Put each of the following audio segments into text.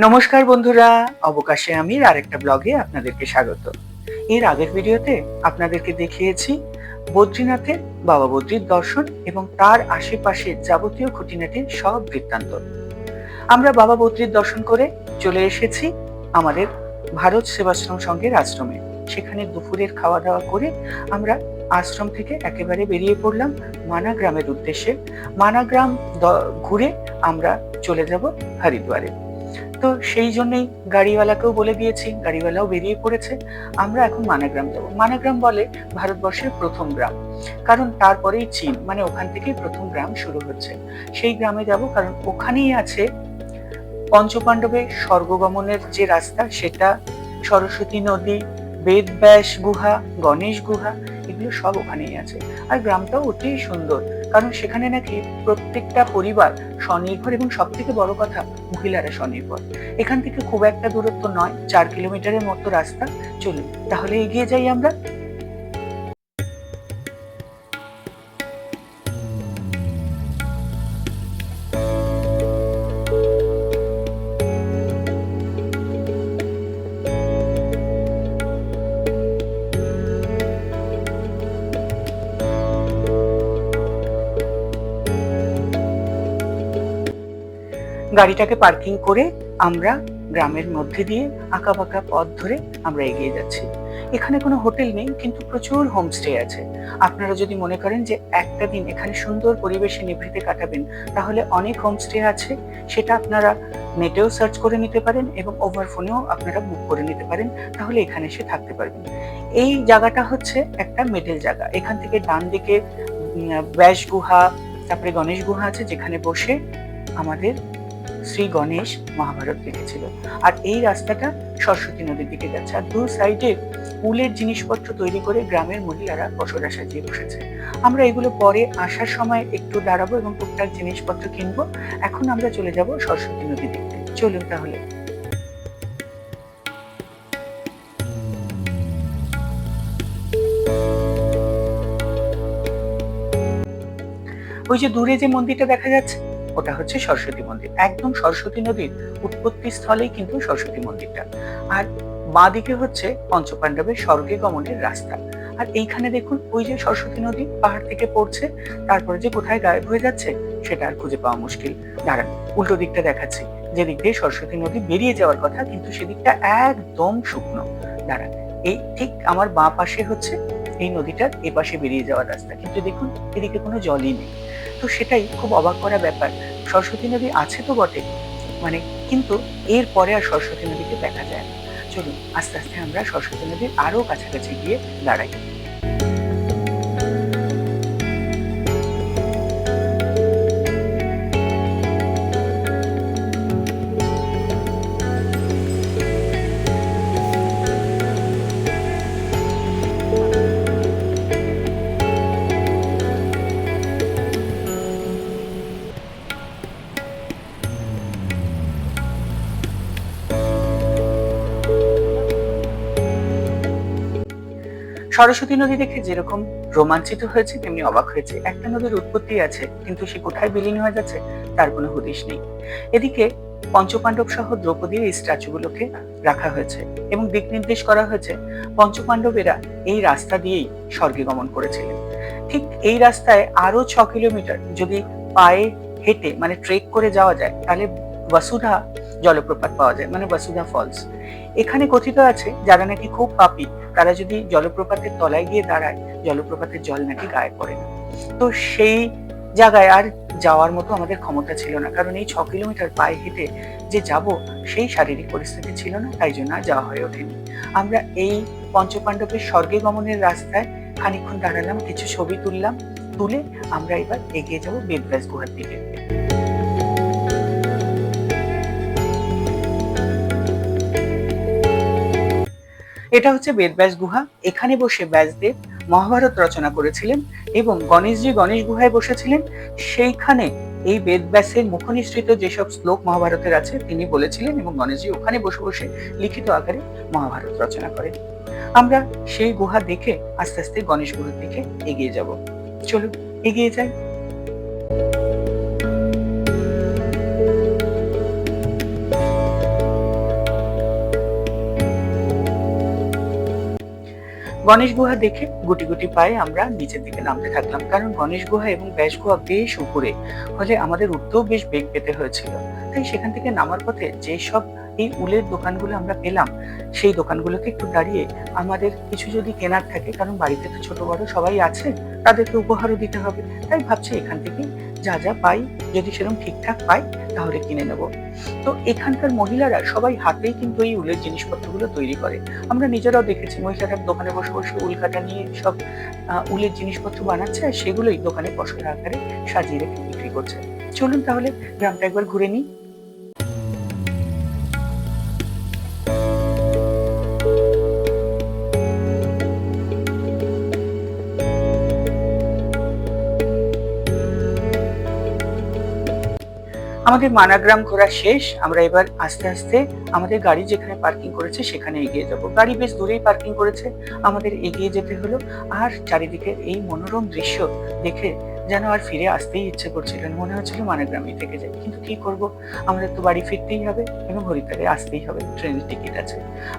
নমস্কার বন্ধুরা, অবকাশে আমির আরেকটা ব্লগে আপনাদেরকে স্বাগত। এর আগের ভিডিওতে আপনাদেরকে দেখিয়েছি বদ্রীনাথের বাবা বদ্রীর দর্শন এবং তার আশেপাশে যাবতীয় খুঁটিনাটির সব বৃত্তান্ত। আমরা বাবা বদ্রীর দর্শন করে চলে এসেছি আমাদের ভারত সেবাশ্রম সংঘের আশ্রমে। সেখানে দুপুরের খাওয়া দাওয়া করে আমরা আশ্রম থেকে একেবারে বেরিয়ে পড়লাম মানা গ্রামের উদ্দেশ্যে। মানা গ্রাম ঘুরে আমরা চলে যাব হরিদ্বারে। তো সেই জন্যই গাড়িওয়ালাকেও বলে দিয়েছি, গাড়িওয়ালাও বেরিয়ে পড়েছে। আমরা এখন মানাগ্রাম যাব। মানাগ্রাম বলে ভারতবর্ষের প্রথম গ্রাম, কারণ তারপরেই চীন, মানে ওখান থেকেই প্রথম গ্রাম শুরু হচ্ছে। সেই গ্রামে যাব কারণ ওখানেই আছে পঞ্চপাণ্ডবের স্বর্গগমনের যে রাস্তা, সেটা, সরস্বতী নদী, বেদব্যাস গুহা, গণেশ গুহা, এগুলো সব ওখানেই আছে। আর গ্রামটাও অতি সুন্দর, কারণ সেখানে নাকি প্রত্যেকটা পরিবার স্বনির্ভর এবং সব থেকে বড় কথা মহিলারা স্বনির্ভর। এখান থেকে খুব একটা দূরত্ব নয়, 4 কিলোমিটারের মতো রাস্তা। চলুন তাহলে এগিয়ে যাই আমরা। গাড়িটাকে পার্কিং করে আমরা গ্রামের মধ্যে দিয়ে আঁকাবাঁকা পথ ধরে আমরা এগিয়ে যাচ্ছি। এখানে কোনো হোটেল নেই, কিন্তু প্রচুর হোমস্টে আছে। আপনারা যদি মনে করেন যে একটা দিন এখানে সুন্দর পরিবেশে নিভৃতে কাটাবেন, তাহলে অনেক হোমস্টে আছে। সেটা আপনারা নেটেও সার্চ করে নিতে পারেন এবং ওভার ফোনেও আপনারা বুক করে নিতে পারেন, তাহলে এখানে এসে থাকতে পারবেন। এই জায়গাটা হচ্ছে একটা মিডল জায়গা। এখান থেকে ডান দিকে ব্যাস গুহা, তারপরে গণেশ গুহা আছে, যেখানে বসে আমাদের শ্রী গণেশ মহাভারত লিখেছিল। আর এই রাস্তাটা সরস্বতী নদীর দিকে যাচ্ছে, আর দু সাইডে উলের জিনিসপত্র তৈরি করে গ্রামের মহিলারা পসরা সাজিয়ে বসেছে। আমরা এগুলো পরে আসার সময় একটু দাঁড়াবো এবং টুকটাক জিনিসপত্র কিনবো। এখন আমরা চলে যাব সরস্বতী নদী দেখতে। চলুন তাহলে। ওই যে দূরে যে মন্দিরটা দেখা যাচ্ছে, ওটা হচ্ছে সরস্বতী মন্দির। একদম সরস্বতী নদীর উৎপত্তি স্থলেই কিন্তু সরস্বতী মন্দিরটা। আর বাঁ দিকে হচ্ছে পঞ্চপাণ্ডবের স্বর্গে গমনের রাস্তা। আর এইখানে দেখুন, ওই যে সরস্বতী নদী পাহাড় থেকে পড়ছে, তারপরে যে কোথায় গায়েব হয়ে যাচ্ছে সেটা আর খুঁজে পাওয়া মুশকিল। দাঁড়ান, উল্টো দিকটা দেখাচ্ছি, যেদিক দিয়ে সরস্বতী নদী বেরিয়ে যাওয়ার কথা, কিন্তু সেদিকটা একদম শুকনো। দাঁড়ান, এই ঠিক আমার বাঁ পাশে হচ্ছে এই নদীটার এপাশে বেরিয়ে যাওয়ার রাস্তা, কিন্তু দেখুন এদিকে কোনো জলই নেই। তো সেটাই খুব অবাক করা ব্যাপার। সরস্বতী নদী আছে তো বটে, মানে, কিন্তু এর পরে আর সরস্বতী নদীকে দেখা যায় না। চলুন আস্তে আস্তে আমরা সরস্বতী নদীর আরো কাছাকাছি গিয়ে দাঁড়াই। সরস্বতী নদী দেখে যেরকম রোমাঞ্চিত হয়েছে, তেমনি অবাক হয়েছে। একটা নদীর উৎপত্তি আছে, কিন্তু সে কোথায় বিলীন হয়ে যাচ্ছে তার কোনো হদিশ নেই। এদিকে পঞ্চপাণ্ডব সহ দ্রৌপদীর এই স্ট্যাচুগুলোকে রাখা হয়েছে এবং দিক নির্দেশ করা হয়েছে পঞ্চপাণ্ডবেরা এই রাস্তা দিয়েই স্বর্গে গমন করেছিলেন। ঠিক এই রাস্তায় আরো 6 কিলোমিটার যদি পায়ে হেঁটে, মানে ট্রেক করে যাওয়া যায়, তাহলে বসুধা জলপ্রপাত পাওয়া যায়, মানে বসুধা ফলস। এখানে কথিত আছে যারা নাকি খুব পাপী, তারা যদি জলপ্রপাতের তলায় গিয়ে দাঁড়ায়, জলপ্রপাতের জল নাকি গায়ে পড়ে না। তো সেই জায়গায় আর যাওয়ার মতো আমাদের ক্ষমতা ছিল না, কারণ এই 6 কিলোমিটার পায়ে হেঁটে যে যাব, সেই শারীরিক পরিস্থিতি ছিল না, তাই জন্য আর যাওয়া হয়ে ওঠেনি। আমরা এই পঞ্চপাণ্ডবের স্বর্গে গমনের রাস্তায় খানিকক্ষণ দাঁড়ালাম, কিছু ছবি তুললাম, তুলে আমরা এবার এগিয়ে যাব বেদব্যাস গুহার দিকে। এটা হচ্ছে বেদব্যাস গুহা। এখানে বসে ব্যাসদেব মহাভারত রচনা করেছিলেন এবং গণেশজি গণেশ গুহায় বসেছিলেন। সেইখানে এই বেদব্যাসের মুখনিসৃত যেসব শ্লোক মহাভারতের আছে তিনি বলেছিলেন, এবং গণেশজি ওখানে বসে বসে লিখিত আকারে মহাভারত রচনা করেন। আমরা সেই গুহা দেখে আস্তে আস্তে গণেশ গুহার দিকে এগিয়ে যাব। চলুন এগিয়ে যাই। গণেশ গুহা দেখে গুটি গুটি পায়ে আমরা নিচের দিকে নামতে থাকলাম, কারণ গণেশ গুহা এবং ব্যাস গুহা বেশ উপরে, ফলে আমাদের উঠতেও বেশ বেগ পেতে হয়েছিল। তাই সেখান থেকে নামার পথে যেসব এই উলের দোকানগুলো আমরা পেলাম, সেই দোকানগুলোতে একটু দাঁড়িয়ে আমাদের কিছু যদি কেনার থাকে, কারণ বাড়িতে তো ছোট বড় সবাই আছে, তাদেরকে উপহারও দিতে হবে, তাই ভাবছি এখান থেকে যা যা পাই, যদি সেরকম ঠিকঠাক পাই তাহলে কিনে নেব। তো এখানকার মহিলারা সবাই হাতেই কিন্তু এই উলের জিনিসপত্রগুলো তৈরি করে। আমরা নিজেরাও দেখেছি মহিলারা দোকানে বসে বসে উল কাটা নিয়ে সব উলের জিনিসপত্র বানাচ্ছে, আর সেগুলোই দোকানে পসরা আকারে সাজিয়ে রেখে বিক্রি করছে। চলুন তাহলে গ্রামটা একবার ঘুরে নিই। আমাদের মানাগ্রাম ঘোরা শেষ। আমরা এবার আস্তে আস্তে আমাদের গাড়ি যেখানে পার্কিং করেছে সেখানে এগিয়ে যাব। গাড়ি বেশ দূরেই পার্কিং করেছে, আমাদের এগিয়ে যেতে হলো। আর চারিদিকে এই মনোরম দৃশ্য দেখে যেন আর ফিরে আসতেই ইচ্ছে করছিল না, মনে হচ্ছিল মানাগ্রামেই থেকে যাই। কিন্তু কি করব, আমাদের তো বাড়ি ফিরতেই হবে এবং হরিদ্বারে আসতেই হবে, ট্রেনের টিকিট আছে।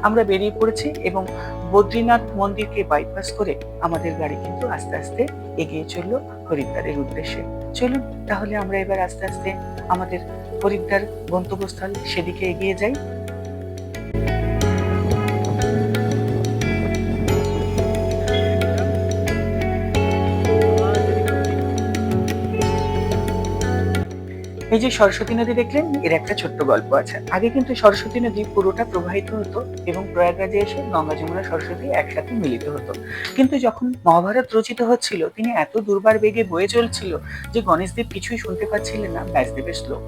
আমরা বেরিয়ে পড়েছি এবং বদ্রীনাথ মন্দিরকে বাইপাস করে আমাদের গাড়ি কিন্তু আস্তে আস্তে এগিয়ে চললো হরিদ্বারের উদ্দেশ্যে। চলুন তাহলে আমরা এবার আস্তে আস্তে আমাদের হরিদ্বার গন্তব্যস্থল সেদিকে এগিয়ে যাই। এই যে সরস্বতী নদী দেখলেন, এর একটা ছোট্ট গল্প আছে। আগে কিন্তু সরস্বতী নদী পুরোটা প্রবাহিত হতো এবং প্রয়াগরাজে এসে গঙ্গা যমুনা সরস্বতী একসাথে মিলিত হতো। কিন্তু যখন মহাভারত রচিত হচ্ছিল, তিনি এত দুর্বার বেগে বয়ে চলছিল যে গণেশদেব কিছুই শুনতে পাচ্ছিলেন না ব্যাসদেবের শ্লোক।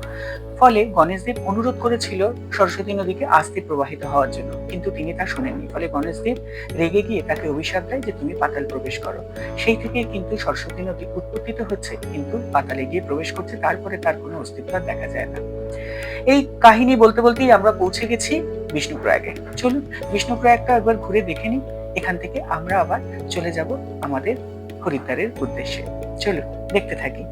ফলে গণেশদেব অনুরোধ করেছিল সরস্বতী নদীকে আস্তে প্রবাহিত হওয়ার জন্য, কিন্তু তিনি তা শোনেননি। ফলে গণেশদেব রেগে গিয়ে তাকে অভিশাপ দেয় যে তুমি পাতাল প্রবেশ করো। সেই থেকে কিন্তু সরস্বতী নদী উৎপত্তিত হচ্ছে, কিন্তু পাতালে গিয়ে প্রবেশ করছে, তারপরে তার কোনো অস্তিত্ব দেখা যায় না। এই কাহিনী বলতে বলতেই আমরা পৌঁছে গেছি বিষ্ণুপ্রয়াগে। চলুন বিষ্ণুপ্রয়াগটা একবার ঘুরে দেখে নিই। এখান থেকে আমরা আবার চলে যাব আমাদের হরিদ্বারের উদ্দেশ্যে। চলুন দেখতে থাকি।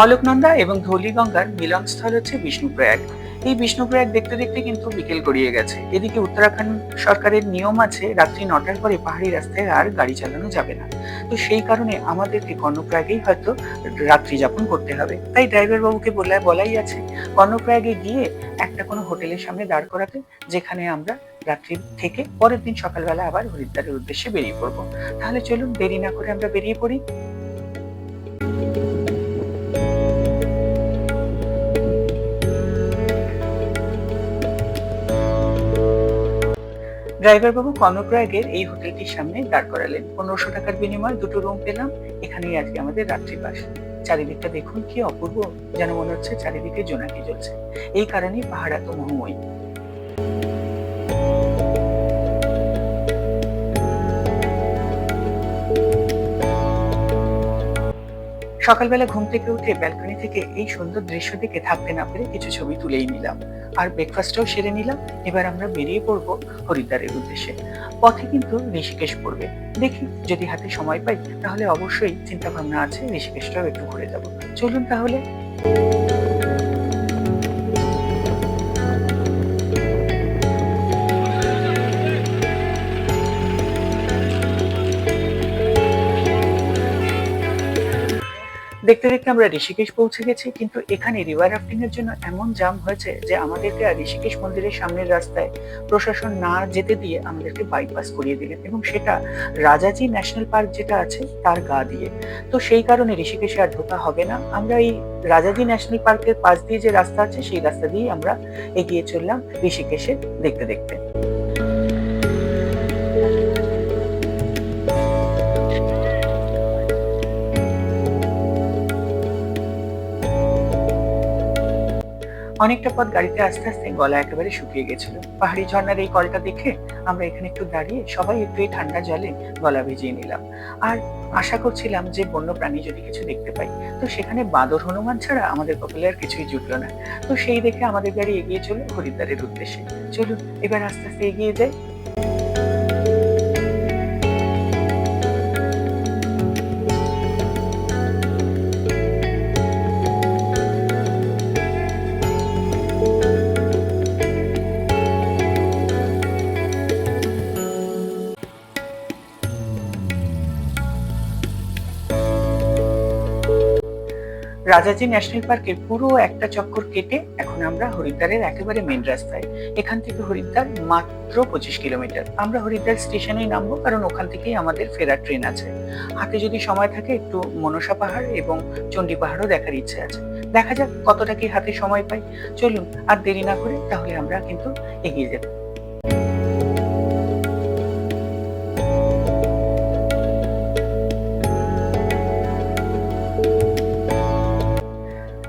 অলোকনন্দা এবং ধৌলিগঙ্গার মিলনস্থল হচ্ছে বিষ্ণুপ্রয়াগ। এই বিষ্ণুপ্রয়াগ দেখতে দেখতে কিন্তু বিকেল গড়িয়ে গেছে। এদিকে উত্তরাখণ্ড সরকারের নিয়ম আছে রাত্রি 9টার পরে পাহাড়ি রাস্তায় আর গাড়ি চালানো যাবে না। তো সেই কারণে আমাদেরকে কর্ণপ্রয়াগেই হয়তো রাত্রি যাপন করতে হবে। তাই ড্রাইভার বাবুকে বলাই আছে কর্ণপ্রয়াগে গিয়ে একটা কোনো হোটেলের সামনে দাঁড় করাতে, যেখানে আমরা রাত্রি থেকে পরের দিন সকালবেলা আবার হরিদ্বারের উদ্দেশ্যে বেরিয়ে পড়বো। তাহলে চলুন দেরি না করে আমরা বেরিয়ে পড়ি। ড্রাইভার বাবু কর্ণপ্রয়াগের এই হোটেলটির সামনে দাঁড় করালেন। 1500 টাকার বিনিময়ে দুটো রুম পেলাম। এখানেই আজকে আমাদের রাত্রিবাস। চারিদিকটা দেখুন কি অপূর্ব, যেন মনে হচ্ছে চারিদিকে জোনাকি জ্বলছে। এই কারণেই পাহাড় এত মোহময়ী। সকালবেলা ঘুম থেকে উঠে ব্যালকনি থেকে এই সুন্দর দৃশ্য দেখে থাকতে না পেরে কিছু ছবি তুলেই নিলাম, আর ব্রেকফাস্টটাও সেরে নিলাম। এবার আমরা বেরিয়ে পড়বো হরিদ্বারের উদ্দেশ্যে। পথে কিন্তু ঋষিকেশ পড়বে, দেখি যদি হাতে সময় পাই তাহলে অবশ্যই চিন্তা ভাবনা আছে ঋষিকেশটাও একটু ঘুরে যাব। চলুন তাহলে। দেখতে দেখতে আমরা ঋষিকেশ পৌঁছে গেছি, কিন্তু এখানে রিভার রাফটিং এর জন্য এমন জাম হয়েছে যে আমাদেরকে আর ঋষিকেশ মন্দিরের সামনের রাস্তায় প্রশাসন না যেতে দিয়ে আমাদেরকে বাইপাস করিয়ে দিলেন, এবং সেটা রাজাজি ন্যাশনাল পার্ক যেটা আছে তার গা দিয়ে। তো সেই কারণে ঋষিকেশে আর ঢোকা হবে না। আমরা এই রাজাজি ন্যাশনাল পার্কের পাশ দিয়ে যে রাস্তা আছে সেই রাস্তা দিয়েই আমরা এগিয়ে চললাম ঋষিকেশে দেখতে দেখতে। অনেকটা পথ গাড়িতে আস্তে আস্তে গলা একেবারে শুকিয়ে গেছিল। পাহাড়ি ঝর্ণার এই কলটা দেখে আমরা এখানে একটু দাঁড়িয়ে সবাই একটু এই ঠান্ডা জলে গলা ভিজিয়ে নিলাম। আর আশা করছিলাম যে বন্য প্রাণী যদি কিছু দেখতে পাই। তো সেখানে বাঁদর হনুমান ছাড়া আমাদের কপালে আর কিছুই জুটলো না। তো সেই দেখে আমাদের গাড়ি এগিয়ে চলো হরিদ্বারের উদ্দেশ্যে। চলুন এবার আস্তে আস্তে এগিয়ে যাই। রাজাজি ন্যাশনাল পার্কের পুরো একটা চক্কর কেটে এখন আমরা হরিদ্বারের একেবারে মেন রাস্তায়। এখান থেকে হরিদ্বার মাত্র 25 কিলোমিটার। আমরা হরিদ্বার স্টেশনেই নামবো, কারণ ওখান থেকেই আমাদের ফেরার ট্রেন আছে। হাতে যদি সময় থাকে একটু মনসা পাহাড় এবং চণ্ডী পাহাড়ও দেখার ইচ্ছে আছে। দেখা যাক কতটা কি হাতে সময় পাই। চলুন আর দেরি না করে তাহলে আমরা কিন্তু এগিয়ে যাবো।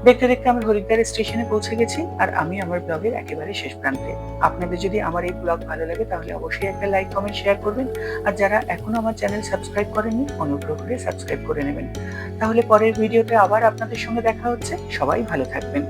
দেখতে দেখতে আমরা হরিদ্বার স্টেশনে পৌঁছে গেছি, আর আমি আমার ব্লগের একেবারে শেষ প্রান্তে। আপনাদের যদি আমার এই ব্লগ ভালো লাগে তাহলে অবশ্যই একটা লাইক, কমেন্ট, শেয়ার করবেন। আর যারা এখনো আমার চ্যানেল সাবস্ক্রাইব করেননি, অনুগ্রহ করে সাবস্ক্রাইব করে নেবেন। তাহলে পরের ভিডিওতে আবার আপনাদের সঙ্গে দেখা হচ্ছে। সবাই ভালো থাকবেন।